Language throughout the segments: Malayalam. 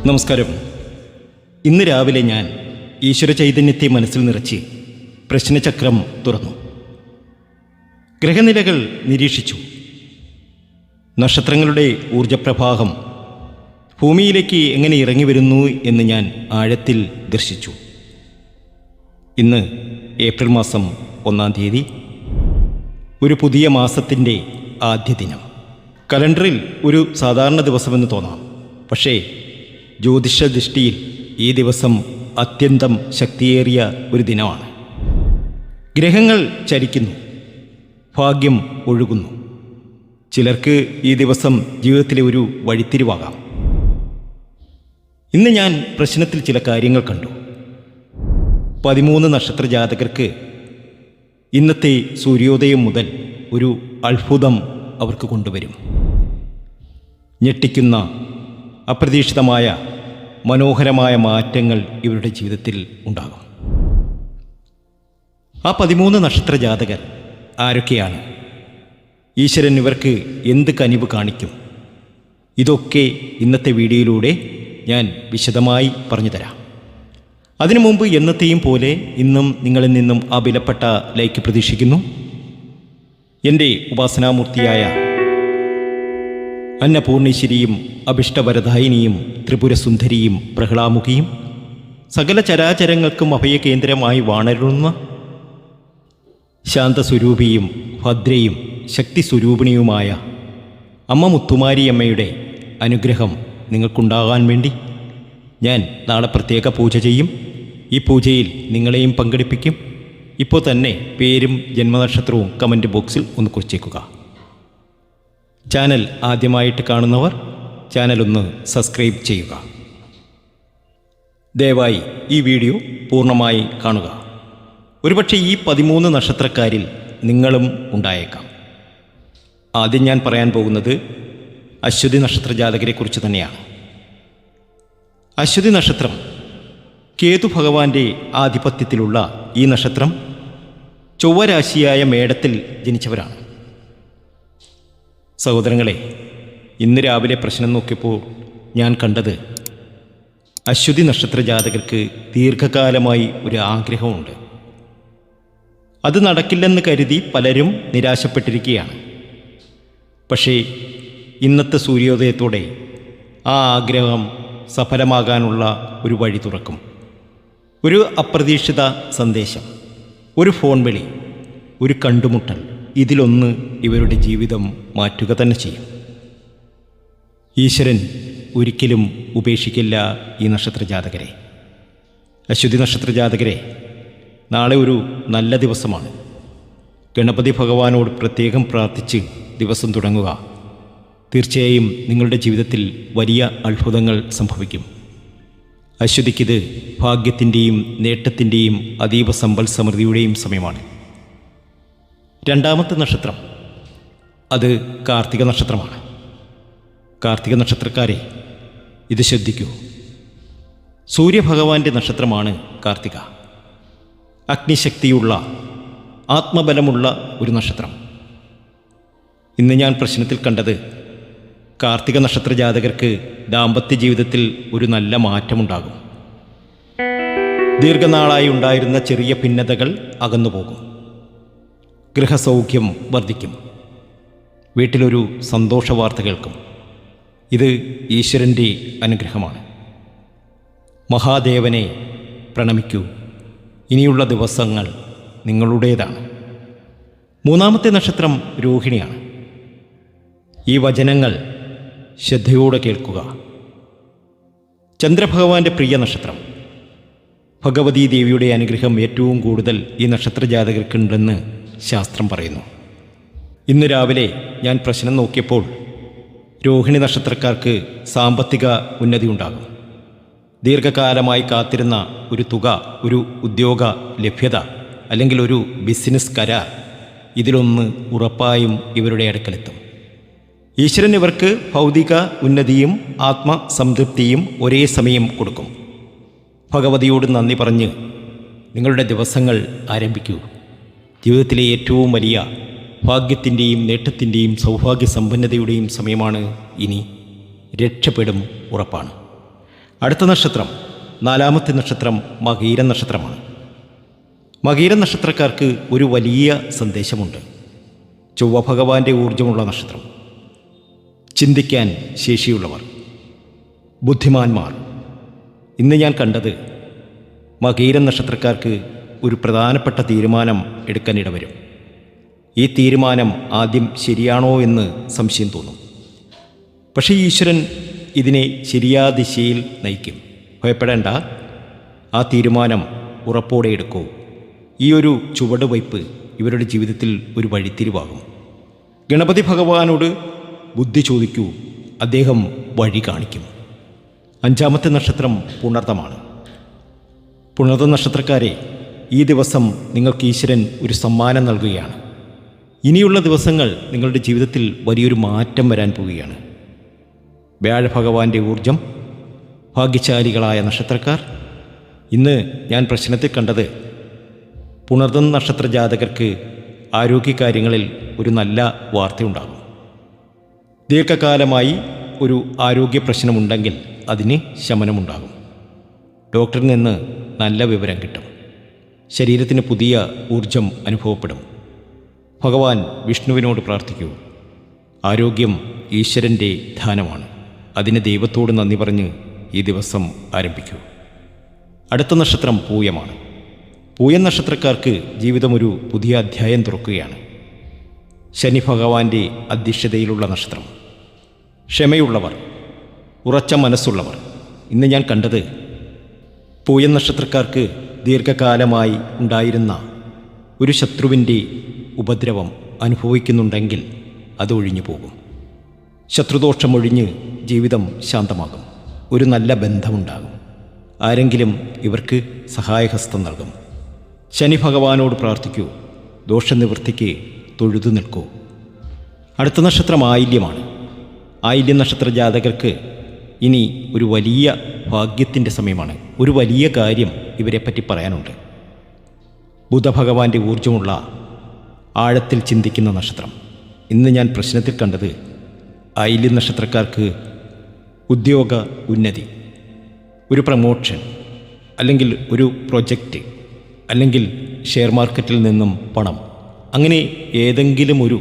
നമസ്കാരം. ഇന്ന് രാവിലെ ഞാൻ ഈശ്വര ചൈതന്യത്തെ മനസ്സിൽ നിറച്ച് പ്രശ്നചക്രം തുറന്നു. ഗ്രഹനിലകൾ നിരീക്ഷിച്ചു. നക്ഷത്രങ്ങളുടെ ഊർജപ്രവാഹം ഭൂമിയിലേക്ക് എങ്ങനെ ഇറങ്ങി വരുന്നു എന്ന് ഞാൻ ആഴത്തിൽ ദർശിച്ചു. ഇന്ന് ഏപ്രിൽ മാസം 1-ാം തീയതി, ഒരു പുതിയ മാസത്തിൻ്റെ ആദ്യ ദിനം. കലണ്ടറിൽ ഒരു സാധാരണ ദിവസമെന്ന് തോന്നാം, പക്ഷേ ജ്യോതിഷ ദൃഷ്ടിയിൽ ഈ ദിവസം അത്യന്തം ശക്തിയേറിയ ഒരു ദിനമാണ്. ഗ്രഹങ്ങൾ ചലിക്കുന്നു, ഭാഗ്യം ഒഴുകുന്നു. ചിലർക്ക് ഈ ദിവസം ജീവിതത്തിലെ ഒരു വഴിത്തിരിവാകാം. ഇന്ന് ഞാൻ പ്രശ്നത്തിൽ ചില കാര്യങ്ങൾ കണ്ടു. 13 നക്ഷത്ര ജാതകർക്ക് ഇന്നത്തെ സൂര്യോദയം മുതൽ ഒരു അത്ഭുതം അവർക്ക് കൊണ്ടുവരും. ഞെട്ടിക്കുന്ന, അപ്രതീക്ഷിതമായ, മനോഹരമായ മാറ്റങ്ങൾ ഇവരുടെ ജീവിതത്തിൽ ഉണ്ടാകും. ആ 13 നക്ഷത്ര ജാതകർ ആരൊക്കെയാണ്? ഈശ്വരൻ ഇവർക്ക് എന്ത് കനിവ് കാണിക്കും? ഇതൊക്കെ ഇന്നത്തെ വീഡിയോയിലൂടെ ഞാൻ വിശദമായി പറഞ്ഞു തരാം. അതിനു മുമ്പ് എന്നത്തെയും പോലെ ഇന്നും നിങ്ങളിൽ നിന്നും ആ വിലപ്പെട്ട ലൈക്ക് പ്രതീക്ഷിക്കുന്നു. എൻ്റെ ഉപാസനാമൂർത്തിയായ അന്നപൂർണേശ്വരിയും അഭിഷ്ടവരദായിനിയും ത്രിപുരസുന്ദരിയും പ്രഹ്ലാമുഖിയും സകല ചരാചരങ്ങൾക്കും അഭയകേന്ദ്രമായി വാണരുന്ന ശാന്തസ്വരൂപിയും ഭദ്രയും ശക്തിസ്വരൂപിണിയുമായ അമ്മ മുത്തുമാരിയമ്മയുടെ അനുഗ്രഹം നിങ്ങൾക്കുണ്ടാകാൻ വേണ്ടി ഞാൻ നാളെ പ്രത്യേക പൂജ ചെയ്യും. ഈ പൂജയിൽ നിങ്ങളെയും പങ്കെടുപ്പിക്കും. ഇപ്പോൾ തന്നെ പേരും ജന്മനക്ഷത്രവും കമൻറ്റ് ബോക്സിൽ ഒന്ന് കുറിച്ചേക്കുക. ചാനൽ ആദ്യമായിട്ട് കാണുന്നവർ ചാനലൊന്ന് സബ്സ്ക്രൈബ് ചെയ്യുക. ദയവായി ഈ വീഡിയോ പൂർണ്ണമായി കാണുക. ഒരുപക്ഷെ ഈ 13 നക്ഷത്രക്കാരിൽ നിങ്ങളും ഉണ്ടായേക്കാം. ആദ്യം ഞാൻ പറയാൻ പോകുന്നത് അശ്വതി നക്ഷത്ര ജാതകരെക്കുറിച്ച് തന്നെയാണ്. അശ്വതി നക്ഷത്രം കേതു ഭഗവാന്റെ ആധിപത്യത്തിലുള്ള ഈ നക്ഷത്രം ചൊവ്വരാശിയായ മേടത്തിൽ ജനിച്ചവരാണ്. സഹോദരങ്ങളെ, ഇന്ന് രാവിലെ പ്രശ്നം നോക്കിയപ്പോൾ ഞാൻ കണ്ടത് അശ്വതി നക്ഷത്ര ജാതകർക്ക് ദീർഘകാലമായി ഒരു ആഗ്രഹമുണ്ട്. അത് നടക്കില്ലെന്ന് കരുതി പലരും നിരാശപ്പെട്ടിരിക്കുകയാണ്. പക്ഷേ ഇന്നത്തെ സൂര്യോദയത്തോടെ ആ ആഗ്രഹം സഫലമാകാനുള്ള ഒരു വഴി തുറക്കും. ഒരു അപ്രതീക്ഷിത സന്ദേശം, ഒരു ഫോൺ വിളി, ഒരു കണ്ടുമുട്ടൽ, ഇതിലൊന്ന് ഇവരുടെ ജീവിതം മാറ്റുക തന്നെ ചെയ്യും. ഈശ്വരൻ ഒരിക്കലും ഉപേക്ഷിക്കില്ല ഈ നക്ഷത്ര ജാതകരെ. അശ്വതി നക്ഷത്ര ജാതകരെ, നാളെ ഒരു നല്ല ദിവസമാണ്. ഗണപതി ഭഗവാനോട് പ്രത്യേകം പ്രാർത്ഥിച്ച് ദിവസം തുടങ്ങുക. തീർച്ചയായും നിങ്ങളുടെ ജീവിതത്തിൽ വലിയ അത്ഭുതങ്ങൾ സംഭവിക്കും. അശ്വതിക്കിത് ഭാഗ്യത്തിൻ്റെയും നേട്ടത്തിൻ്റെയും അതീവ സമ്പൽ സമൃദ്ധിയുടെയും സമയമാണ്. രണ്ടാമത്തെ നക്ഷത്രം അത് കാർത്തിക നക്ഷത്രമാണ്. കാർത്തിക നക്ഷത്രക്കാരെ, ഇത് ശ്രദ്ധിക്കൂ. സൂര്യഭഗവാന്റെ നക്ഷത്രമാണ് കാർത്തിക. അഗ്നിശക്തിയുള്ള, ആത്മബലമുള്ള ഒരു നക്ഷത്രം. ഇന്ന് ഞാൻ പ്രശ്നത്തിൽ കണ്ടത് കാർത്തിക നക്ഷത്ര ജാതകർക്ക് ദാമ്പത്യ ജീവിതത്തിൽ ഒരു നല്ല മാറ്റമുണ്ടാകും. ദീർഘനാളായി ഉണ്ടായിരുന്ന ചെറിയ ഭിന്നതകൾ അകന്നുപോകും. ഗൃഹസൗഖ്യം വർദ്ധിക്കും. വീട്ടിലൊരു സന്തോഷ വാർത്ത കേൾക്കും. ഇത് ഈശ്വരൻ്റെ അനുഗ്രഹമാണ്. മഹാദേവനെ പ്രണമിക്കൂ. ഇനിയുള്ള ദിവസങ്ങൾ നിങ്ങളുടേതാണ്. മൂന്നാമത്തെ നക്ഷത്രം രോഹിണിയാണ്. ഈ വചനങ്ങൾ ശ്രദ്ധയോടെ കേൾക്കുക. ചന്ദ്രഭഗവാന്റെ പ്രിയ നക്ഷത്രം. ഭഗവതീ ദേവിയുടെ അനുഗ്രഹം ഏറ്റവും കൂടുതൽ ഈ നക്ഷത്ര ജാതകർക്കുണ്ടെന്ന് ശാസ്ത്രം പറയുന്നു. ഇന്ന് രാവിലെ ഞാൻ പ്രശ്നം നോക്കിയപ്പോൾ രോഹിണി നക്ഷത്രക്കാർക്ക് സാമ്പത്തിക ഉന്നതി ഉണ്ടാകും. ദീർഘകാലമായി കാത്തിരുന്ന ഒരു തുക, ഒരു ഉദ്യോഗ ലഭ്യത, അല്ലെങ്കിൽ ഒരു ബിസിനസ് കരാർ, ഇതിലൊന്ന് ഉറപ്പായും ഇവരുടെ അടുക്കലെത്തും. ഈശ്വരൻ ഇവർക്ക് ഭൗതിക ഉന്നതിയും ആത്മസംതൃപ്തിയും ഒരേ സമയം കൊടുക്കും. ഭഗവതിയോട് നന്ദി പറഞ്ഞ് നിങ്ങളുടെ ദിവസങ്ങൾ ആരംഭിക്കൂ. ജീവിതത്തിലെ ഏറ്റവും വലിയ ഭാഗ്യത്തിൻ്റെയും നേട്ടത്തിൻ്റെയും സൗഭാഗ്യ സമ്പന്നതയുടെയും സമയമാണ് ഇനി. രക്ഷപ്പെടും, ഉറപ്പാണ്. അടുത്ത നക്ഷത്രം, നാലാമത്തെ നക്ഷത്രം മകീര നക്ഷത്രമാണ്. മകീര നക്ഷത്രക്കാർക്ക് ഒരു വലിയ സന്ദേശമുണ്ട്. ചൊവ്വ ഭഗവാന്റെ ഊർജമുള്ള നക്ഷത്രം. ചിന്തിക്കാൻ ശേഷിയുള്ളവർ, ബുദ്ധിമാന്മാർ. ഇന്ന് ഞാൻ കണ്ടത് മകീര നക്ഷത്രക്കാർക്ക് ഒരു പ്രധാനപ്പെട്ട തീരുമാനം എടുക്കാനിടവരും. ഈ തീരുമാനം ആദ്യം ശരിയാണോ എന്ന് സംശയം തോന്നും. പക്ഷേ ഈശ്വരൻ ഇതിനെ ശരിയായ ദിശയിൽ നയിക്കും. ഭയപ്പെടേണ്ട, ആ തീരുമാനം ഉറപ്പോടെ എടുക്കൂ. ഈ ഒരു ചുവടുവയ്പ് ഇവരുടെ ജീവിതത്തിൽ ഒരു വഴിത്തിരിവാകും. ഗണപതി ഭഗവാനോട് ബുദ്ധി ചോദിക്കൂ, അദ്ദേഹം വഴി കാണിക്കും. അഞ്ചാമത്തെ നക്ഷത്രം പുണർതമാണ്. പുണർത നക്ഷത്രക്കാരെ, ഈ ദിവസം നിങ്ങൾക്ക് ഈശ്വരൻ ഒരു സമ്മാനം നൽകുകയാണ്. ഇനിയുള്ള ദിവസങ്ങൾ നിങ്ങളുടെ ജീവിതത്തിൽ വലിയൊരു മാറ്റം വരാൻ പോവുകയാണ്. വ്യാഴഭഗവാന്റെ ഊർജം. ഭാഗ്യശാലികളായ നക്ഷത്രക്കാർ, ഇന്ന് ഞാൻ പ്രശ്നത്തിൽ കണ്ടത് പുണർതം നക്ഷത്ര ജാതകർക്ക് ആരോഗ്യകാര്യങ്ങളിൽ ഒരു നല്ല വാർത്തയുണ്ടാകും. ദീർഘകാലമായി ഒരു ആരോഗ്യ പ്രശ്നമുണ്ടെങ്കിൽ അതിന് ശമനമുണ്ടാകും. ഡോക്ടറിൽ നിന്ന് നല്ല വിവരം കിട്ടും. ശരീരത്തിന് പുതിയ ഊർജം അനുഭവപ്പെടും. ഭഗവാൻ വിഷ്ണുവിനോട് പ്രാർത്ഥിക്കൂ. ആരോഗ്യം ഈശ്വരൻ്റെ ദാനമാണ്. അതിന് ദൈവത്തോട് നന്ദി പറഞ്ഞ് ഈ ദിവസം ആരംഭിക്കൂ. അടുത്ത നക്ഷത്രം പൂയമാണ്. പൂയം നക്ഷത്രക്കാർക്ക് ജീവിതം ഒരു പുതിയ അധ്യായം തുറക്കുകയാണ്. ശനി ഭഗവാന്റെ അധ്യക്ഷതയിലുള്ള നക്ഷത്രം. ക്ഷമയുള്ളവർ, ഉറച്ച മനസ്സുള്ളവർ. ഇന്ന് ഞാൻ കണ്ടത് പൂയം നക്ഷത്രക്കാർക്ക് ദീർഘകാലമായി ഉണ്ടായിരുന്ന ഒരു ശത്രുവിൻ്റെ ഉപദ്രവം അനുഭവിക്കുന്നുണ്ടെങ്കിൽ അത് ഒഴിഞ്ഞു പോകും. ശത്രുദോഷമൊഴിഞ്ഞ് ജീവിതം ശാന്തമാകും. ഒരു നല്ല ബന്ധമുണ്ടാകും. ആരെങ്കിലും ഇവർക്ക് സഹായഹസ്തം നൽകും. ശനി ഭഗവാനോട് പ്രാർത്ഥിക്കൂ. ദോഷനിവൃത്തിക്ക് തൊഴുതു നിൽക്കൂ. അടുത്ത നക്ഷത്രം ആയില്യമാണ്. ആയില്യം നക്ഷത്ര ജാതകർക്ക് ഇനി ഒരു വലിയ ഭാഗ്യത്തിൻ്റെ സമയമാണ്. ഒരു വലിയ കാര്യം ഇവരെപ്പറ്റി പറയാനുണ്ട്. ബുധഭഗവാന്റെ ഊർജമുള്ള ആഴത്തിൽ ചിന്തിക്കുന്ന നക്ഷത്രം. ഇന്ന് ഞാൻ പ്രശ്നത്തിൽ കണ്ടത് ആയില്യം നക്ഷത്രക്കാർക്ക് ഉദ്യോഗ ഉന്നതി, ഒരു പ്രമോഷൻ, അല്ലെങ്കിൽ ഒരു പ്രൊജക്റ്റ്, അല്ലെങ്കിൽ ഷെയർ മാർക്കറ്റിൽ നിന്നും പണം, അങ്ങനെ ഏതെങ്കിലും ഒരു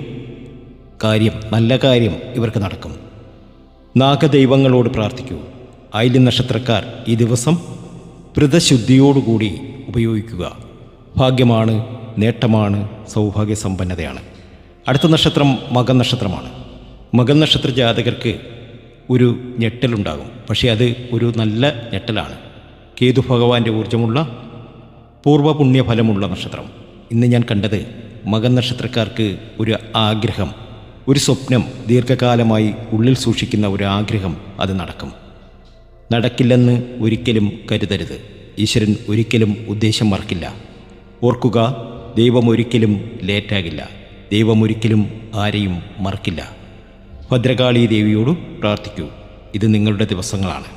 കാര്യം, നല്ല കാര്യം ഇവർക്ക് നടക്കും. നാഗദൈവങ്ങളോട് പ്രാർത്ഥിക്കൂ. ആയില്യം നക്ഷത്രക്കാർ ഈ ദിവസം വ്രതശുദ്ധിയോടുകൂടി ഉപയോഗിക്കുക. ഭാഗ്യമാണ്, നേട്ടമാണ്, സൗഭാഗ്യസമ്പന്നതയാണ്. അടുത്ത നക്ഷത്രം മകൻ നക്ഷത്രമാണ്. മകൻ നക്ഷത്ര ജാതകർക്ക് ഒരു ഞെട്ടലുണ്ടാകും. പക്ഷേ അത് ഒരു നല്ല ഞെട്ടലാണ്. കേതു ഭഗവാന്റെ ഊർജമുള്ള പൂർവ്വപുണ്യഫലമുള്ള നക്ഷത്രം. ഇന്ന് ഞാൻ കണ്ടത് മകൻ നക്ഷത്രക്കാർക്ക് ഒരു ആഗ്രഹം, ഒരു സ്വപ്നം, ദീർഘകാലമായി ഉള്ളിൽ സൂക്ഷിക്കുന്ന ഒരു ആഗ്രഹം അത് നടക്കും. നടക്കില്ലെന്ന് ഒരിക്കലും കരുതരുത്. ഈശ്വരൻ ഒരിക്കലും ഉദ്ദേശം മറക്കില്ല. ഓർക്കുക, ദൈവം ഒരിക്കലും ലേറ്റാകില്ല. ദൈവം ഒരിക്കലും ആരെയും മറക്കില്ല. ഭദ്രകാളി ദേവിയോട് പ്രാർത്ഥിക്കൂ. ഇത് നിങ്ങളുടെ ദിവസങ്ങളാണ്.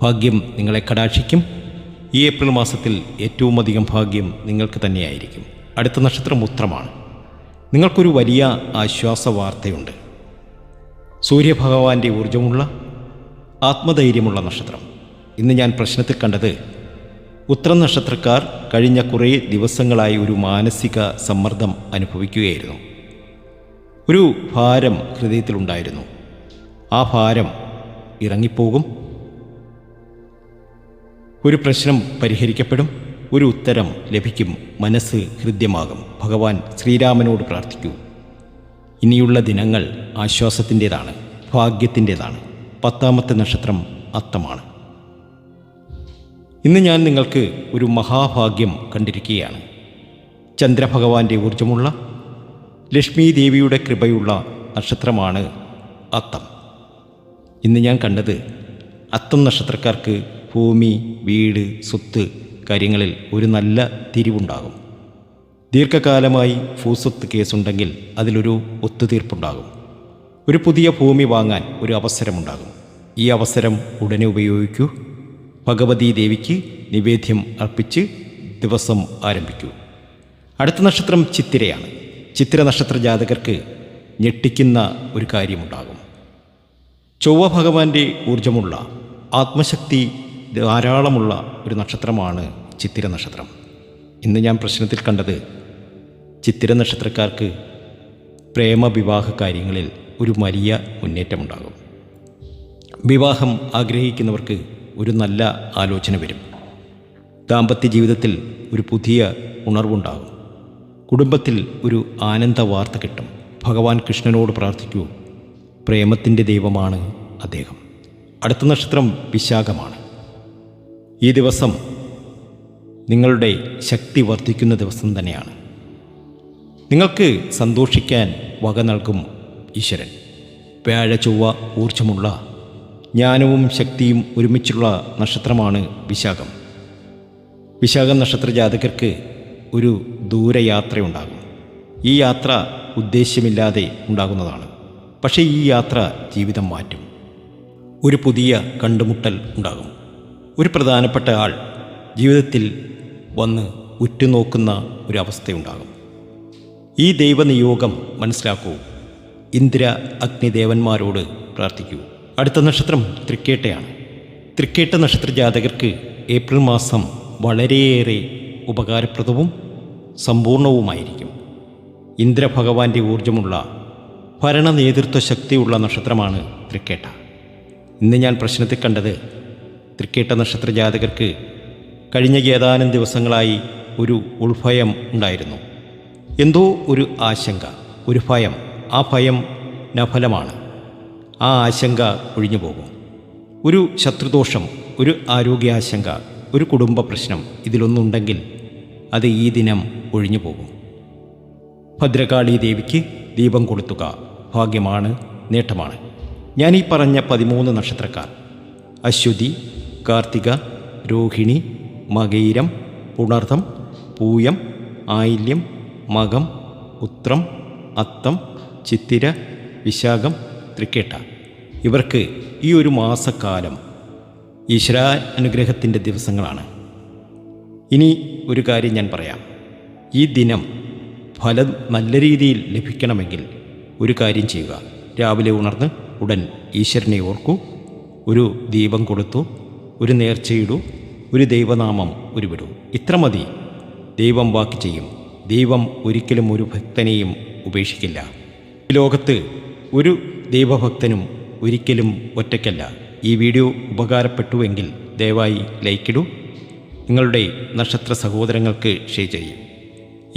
ഭാഗ്യം നിങ്ങളെ കടാക്ഷിക്കും. ഈ ഏപ്രിൽ മാസത്തിൽ ഏറ്റവും അധികം ഭാഗ്യം നിങ്ങൾക്ക് തന്നെയായിരിക്കും. അടുത്ത നക്ഷത്രം ഉത്രമാണ്. നിങ്ങൾക്കൊരു വലിയ ആശ്വാസ വാർത്തയുണ്ട്. സൂര്യഭഗവാന്റെ ഊർജമുള്ള ആത്മധൈര്യമുള്ള നക്ഷത്രം. ഇന്ന് ഞാൻ പ്രശ്നത്തിൽ കണ്ടത് ഉത്രം നക്ഷത്രക്കാർ കഴിഞ്ഞ കുറേ ദിവസങ്ങളായി ഒരു മാനസിക സമ്മർദ്ദം അനുഭവിക്കുകയായിരുന്നു. ഒരു ഭാരം ഹൃദയത്തിലുണ്ടായിരുന്നു. ആ ഭാരം ഇറങ്ങിപ്പോകും. ഒരു പ്രശ്നം പരിഹരിക്കപ്പെടും. ഒരു ഉത്തരം ലഭിക്കും. മനസ്സ് ഹൃദ്യമാകും. ഭഗവാൻ ശ്രീരാമനോട് പ്രാർത്ഥിക്കൂ. ഇനിയുള്ള ദിനങ്ങൾ ആശ്വാസത്തിൻ്റേതാണ്, ഭാഗ്യത്തിൻ്റേതാണ്. 10ാമത്തെ നക്ഷത്രം അത്തമാണ്. ഇന്ന് ഞാൻ നിങ്ങൾക്ക് ഒരു മഹാഭാഗ്യം കണ്ടിരിക്കുകയാണ്. ചന്ദ്രഭഗവാന്റെ ഊർജമുള്ള ലക്ഷ്മി ദേവിയുടെ കൃപയുള്ള നക്ഷത്രമാണ് അത്തം. ഇന്ന് ഞാൻ കണ്ടത് അത്തം നക്ഷത്രക്കാർക്ക് ഭൂമി, വീട്, സ്വത്ത് കാര്യങ്ങളിൽ ഒരു നല്ല തിരിവുണ്ടാകും. ദീർഘകാലമായി ഭൂസ്വത്ത് കേസുണ്ടെങ്കിൽ അതിലൊരു ഒത്തുതീർപ്പുണ്ടാകും. ഒരു പുതിയ ഭൂമി വാങ്ങാൻ ഒരു അവസരമുണ്ടാകും. ഈ അവസരം ഉടനെ ഉപയോഗിക്കൂ. ഭഗവതി ദേവിക്ക് നിവേദ്യം അർപ്പിച്ച് ദിവസം ആരംഭിക്കൂ. അടുത്ത നക്ഷത്രം ചിത്തിരയാണ്. ചിത്തിര നക്ഷത്ര ജാതകർക്ക് ഞെട്ടിക്കുന്ന ഒരു കാര്യമുണ്ടാകും. ചൊവ്വ ഭഗവാന്റെ ഊർജമുള്ള ആത്മശക്തി ധാരാളമുള്ള ഒരു നക്ഷത്രമാണ് ചിത്തിര നക്ഷത്രം. ഇന്ന് ഞാൻ പ്രശ്നത്തിൽ കണ്ടത് ചിത്തിര നക്ഷത്രക്കാർക്ക് പ്രേമവിവാഹ കാര്യങ്ങളിൽ ഒരു വലിയ മുന്നേറ്റമുണ്ടാകും. വിവാഹം ആഗ്രഹിക്കുന്നവർക്ക് ഒരു നല്ല ആലോചന വരും. ദാമ്പത്യ ജീവിതത്തിൽ ഒരു പുതിയ ഉണർവുണ്ടാകും. കുടുംബത്തിൽ ഒരു ആനന്ദ വാർത്ത കിട്ടും. ഭഗവാൻ കൃഷ്ണനോട് പ്രാർത്ഥിക്കൂ, പ്രേമത്തിൻ്റെ ദൈവമാണ് അദ്ദേഹം. അടുത്ത നക്ഷത്രം വിശാഖമാണ്. ഈ ദിവസം നിങ്ങളുടെ ശക്തി വർദ്ധിക്കുന്ന ദിവസം തന്നെയാണ്. നിങ്ങൾക്ക് സന്തോഷിക്കാൻ വക നൽകും ഈശ്വരൻ. വ്യാഴ ചൊവ്വ ഊർജ്ജമുള്ള ജ്ഞാനവും ശക്തിയും ഒരുമിച്ചുള്ള നക്ഷത്രമാണ് വിശാഖം. വിശാഖം നക്ഷത്ര ജാതകർക്ക് ഒരു ദൂരയാത്രയുണ്ടാകും. ഈ യാത്ര ഉദ്ദേശ്യമില്ലാതെ ഉണ്ടാകുന്നതാണ്. പക്ഷേ ഈ യാത്ര ജീവിതം മാറ്റും. ഒരു പുതിയ കണ്ടുമുട്ടൽ ഉണ്ടാകും. ഒരു പ്രധാനപ്പെട്ട ആൾ ജീവിതത്തിൽ വന്ന് ഉറ്റുനോക്കുന്ന ഒരവസ്ഥയുണ്ടാകും. ഈ ദൈവനിയോഗം മനസ്സിലാക്കൂ. ഇന്ദ്ര അഗ്നിദേവന്മാരോട് പ്രാർത്ഥിക്കൂ. അടുത്ത നക്ഷത്രം തൃക്കേട്ടയാണ്. തൃക്കേട്ട നക്ഷത്ര ജാതകർക്ക് ഏപ്രിൽ മാസം വളരെയേറെ ഉപകാരപ്രദവും സമ്പൂർണവുമായിരിക്കും. ഇന്ദ്രഭഗവാന്റെ ഊർജ്ജമുള്ള ഭരണ നേതൃത്വ ശക്തിയുള്ള നക്ഷത്രമാണ് തൃക്കേട്ട. ഇന്ന് ഞാൻ പ്രശ്നത്തിൽ കണ്ടത് തൃക്കേട്ട നക്ഷത്ര ജാതകർക്ക് കഴിഞ്ഞ ഏതാനും ദിവസങ്ങളായി ഒരു ഉൾഭയം ഉണ്ടായിരുന്നു. എന്തോ ഒരു ആശങ്ക, ഒരു ഭയം. ആ ഭയം നഫലമാണ്. ആ ആശങ്ക ഒഴിഞ്ഞു പോകും. ഒരു ശത്രുദോഷം, ഒരു ആരോഗ്യാശങ്ക, ഒരു കുടുംബ പ്രശ്നം ഇതിലൊന്നുണ്ടെങ്കിൽ അത് ഈ ദിനം ഒഴിഞ്ഞു പോകും. ഭദ്രകാളി ദേവിക്ക് ദീപം കൊളുത്തുക ഭാഗ്യമാണ്, നേട്ടമാണ്. ഞാൻ ഈ പറഞ്ഞ 13 നക്ഷത്രക്കാർ അശ്വതി, കാർത്തിക, രോഹിണി, മകയിരം, പുണർതം, പൂയം, ആയില്യം, മകം, ഉത്രം, അത്തം, ചിത്തിര, വിശാഖം, തൃക്കേട്ട ഇവർക്ക് ഈ ഒരു മാസക്കാലം ഈശ്വര അനുഗ്രഹത്തിൻ്റെ ദിവസങ്ങളാണ്. ഇനി ഒരു കാര്യം ഞാൻ പറയാം. ഈ ദിനം ഫലം നല്ല രീതിയിൽ ലഭിക്കണമെങ്കിൽ ഒരു കാര്യം ചെയ്യുക. രാവിലെ ഉണർന്ന് ഉടൻ ഈശ്വരനെ ഓർക്കൂ, ഒരു ദീപം കൊടുത്തു, ഒരു നേർച്ചയിടൂ, ഒരു ദൈവനാമം ഉരുവിടൂ. ഇത്ര മതി. ദൈവം വാക്ക് ചെയ്യും. ദൈവം ഒരിക്കലും ഒരു ഭക്തനെയും ഉപേക്ഷിക്കില്ല. ഈ ലോകത്ത് ഒരു ദൈവഭക്തനും ഒരിക്കലും ഒറ്റയ്ക്കല്ല. ഈ വീഡിയോ ഉപകാരപ്പെട്ടുവെങ്കിൽ ദയവായി ലൈക്കിടൂ. നിങ്ങളുടെ നക്ഷത്ര സഹോദരങ്ങൾക്ക് ഷെയർ ചെയ്യും.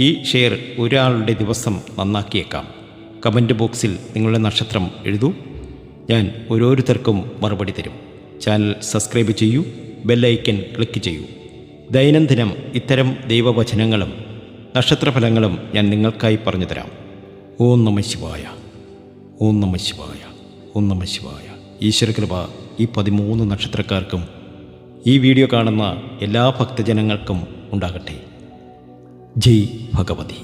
ഈ ഷെയർ ഒരാളുടെ ദിവസം നന്നാക്കിയേക്കാം. കമൻറ്റ് ബോക്സിൽ നിങ്ങളുടെ നക്ഷത്രം എഴുതൂ. ഞാൻ ഓരോരുത്തർക്കും മറുപടി തരും. ചാനൽ സബ്സ്ക്രൈബ് ചെയ്യൂ, ബെല്ലൈക്കൻ ക്ലിക്ക് ചെയ്യൂ. ദൈനംദിനം ഇത്തരം ദൈവവചനങ്ങളും നക്ഷത്രഫലങ്ങളും ഞാൻ നിങ്ങൾക്കായി പറഞ്ഞു തരാം. ഓം നമഃ ശിവായ, ഓം നമഃ ശിവായ, ഓം നമഃ ശിവായ. ഈശ്വരകൃപ ഈ 13 നക്ഷത്രക്കാർക്കും ഈ വീഡിയോ കാണുന്ന എല്ലാ ഭക്തജനങ്ങൾക്കും ഉണ്ടാകട്ടെ. ജയ് ഭഗവതി.